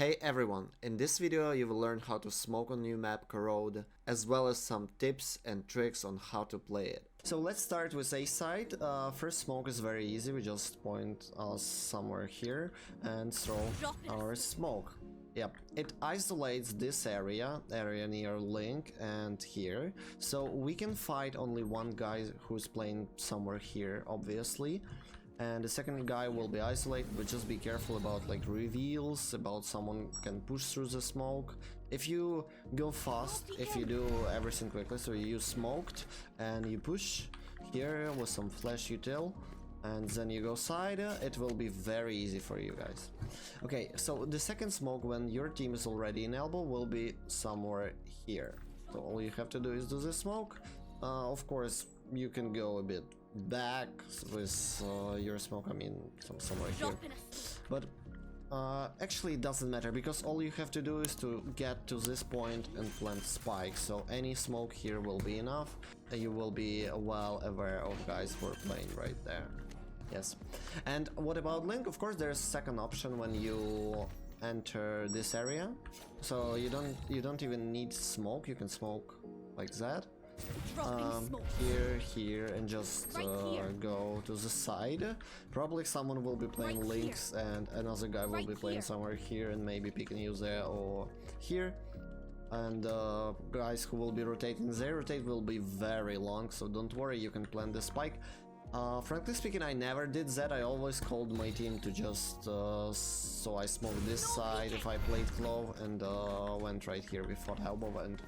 Hey everyone, in this video you will learn how to smoke on new map Corrode, as well as some tips and tricks on how to play it. So let's start with A side. First smoke is very easy, we just point us somewhere here and throw our smoke. Yep, it isolates this area near Link and here, so we can fight only one guy who's playing somewhere here, obviously. And the second guy will be isolated, but just be careful about like reveals, about someone can push through the smoke. If you go fast, if you do everything quickly, so you use smoked and you push here with some flash util, and then you go side, it will be very easy for you guys. Okay, so the second smoke when your team is already in elbow will be somewhere here. So all you have to do is do the smoke. Of course, you can go a bit back with your smoke, I mean somewhere here, but actually it doesn't matter, because all you have to do is to get to this point and plant spike, so any smoke here will be enough. You will be well aware of guys who are playing right there. Yes. And what about Link? Of course there's a second option when you enter this area, so you don't even need smoke, you can smoke like that. Here, and just go to the side. Probably someone will be playing Links and another guy will be playing somewhere here and maybe picking you there or here. And guys who will be rotating, their rotate will be very long, so don't worry, you can plant the spike. Frankly speaking, I never did that. I always called my team to just so I smoked this side if I played Clove and went right here before elbow and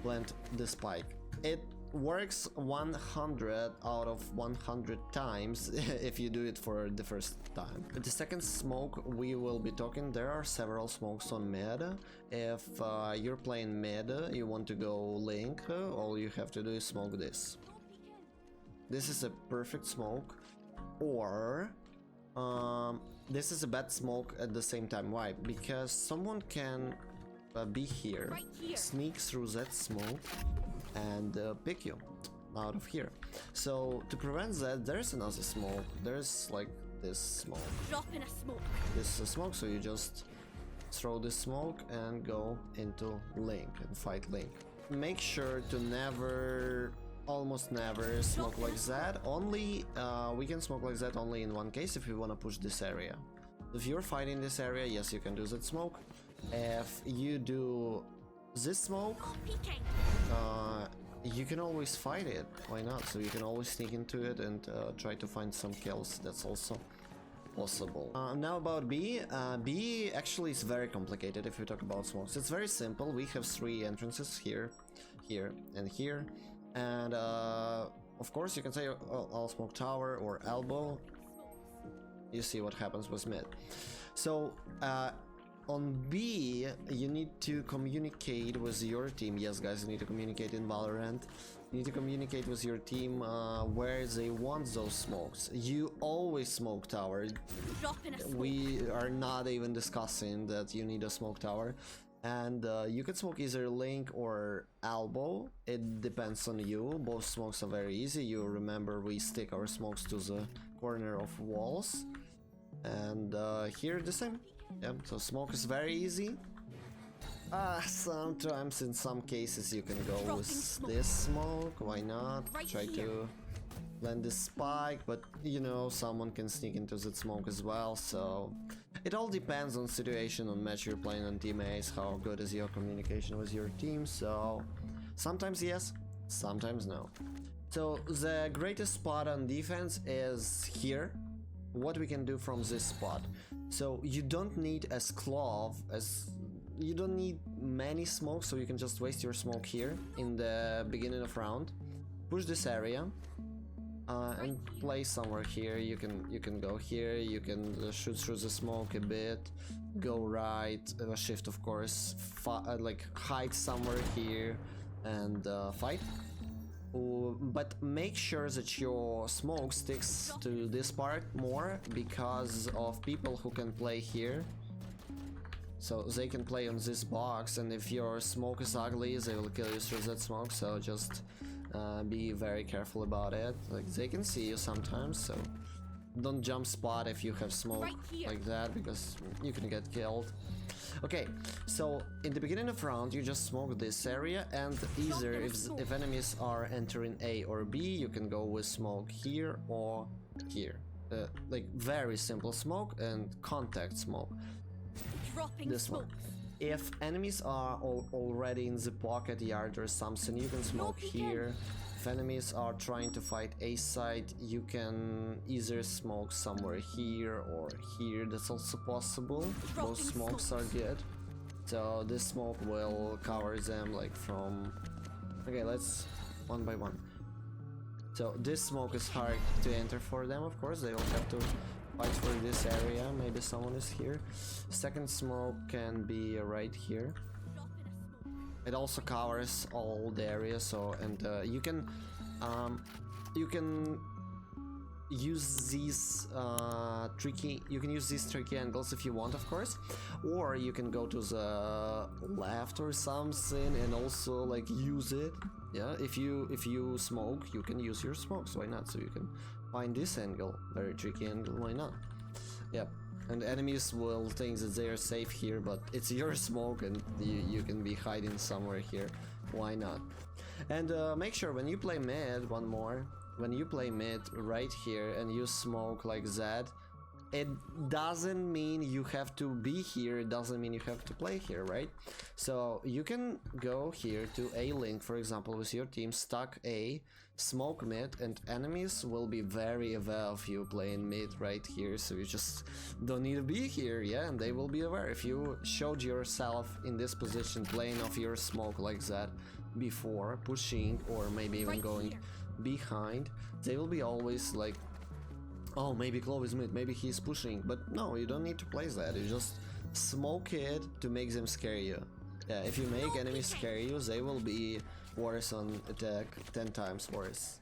plant the spike. It works 100 out of 100 times if you do it for the first time. The second smoke we will be talking, there are several smokes on mid. If you're playing mid, you want to go Link, all you have to do is smoke this. This is a perfect smoke, or this is a bad smoke at the same time. Why? Because someone can be here, sneak through that smoke and pick you out of here. So to prevent that, there's another smoke. There's like this smoke. This is smoke, so you just throw this smoke and go into Link and fight Link. Make sure to never, almost never smoke like that. Only we can smoke like that only in one case, if you want to push this area. If you're fighting this area, yes, you can do that smoke. If you do this smoke, you can always fight it, why not? So you can always sneak into it and try to find some kills, that's also possible. Now about B. B actually is very complicated if you talk about smokes. It's very simple, we have three entrances here, here and here, and of course you can say I'll smoke tower or elbow. You see what happens with mid. So on B, you need to communicate with your team. Yes, guys, you need to communicate in Valorant. You need to communicate with your team where they want those smokes. You always smoke tower. We are not even discussing that you need a smoke tower. And you can smoke either Link or elbow. It depends on you. Both smokes are very easy. You remember we stick our smokes to the corner of walls. And here the same. Yeah, so smoke is very easy. Sometimes in some cases you can go with this smoke, why not? Try to land this spike, but you know, someone can sneak into that smoke as well, so it all depends on situation, on match you're playing, on teammates, how good is your communication with your team, so sometimes yes, sometimes no. So the greatest spot on defense is here. What we can do from this spot. So you don't need as Clove, as you don't need many smokes, so you can just waste your smoke here in the beginning of round. Push this area and play somewhere here. You can go here, you can shoot through the smoke a bit, go right, shift of course, like hide somewhere here and fight. But make sure that your smoke sticks to this part more, because of people who can play here. So they can play on this box, and if your smoke is ugly, they will kill you through that smoke, so just be very careful about it. Like, they can see you sometimes, so don't jump spot if you have smoke like that, because you can get killed. Okay, so in the beginning of round you just smoke this area, and either if enemies are entering A or B, you can go with smoke here or here. Like very simple smoke and contact smoke. This one. If enemies are already in the pocket yard or something, you can smoke here. If enemies are trying to fight A side, you can either smoke somewhere here or here. That's also possible. Both smokes are good. So this smoke will cover them like from... Okay, let's one by one. So this smoke is hard to enter for them, of course. They will have to fight for this area. Maybe someone is here. Second smoke can be right here. It also covers all the area, so you can use these tricky angles if you want, of course, or you can go to the left or something and also like use it. Yeah, if you smoke, you can use your smokes. Why not? So you can find this angle, very tricky angle. Why not? Yep. And enemies will think that they are safe here, but it's your smoke and you can be hiding somewhere here. Why not? And make sure when you play mid, one more, when you play mid right here and you smoke like that, it doesn't mean you have to be here, it doesn't mean you have to play here, right? So you can go here to A link, for example, with your team, stuck A, smoke mid, and enemies will be very aware of you playing mid right here, so you just don't need to be here, yeah, and they will be aware. If you showed yourself in this position playing off your smoke like that before, pushing, or maybe even going behind, they will be always like, oh, maybe Clove is mid, maybe he's pushing, but no, you don't need to play that, you just smoke it to make them scare you. Yeah, if you make enemies scare you, they will be worse on attack, 10 times worse.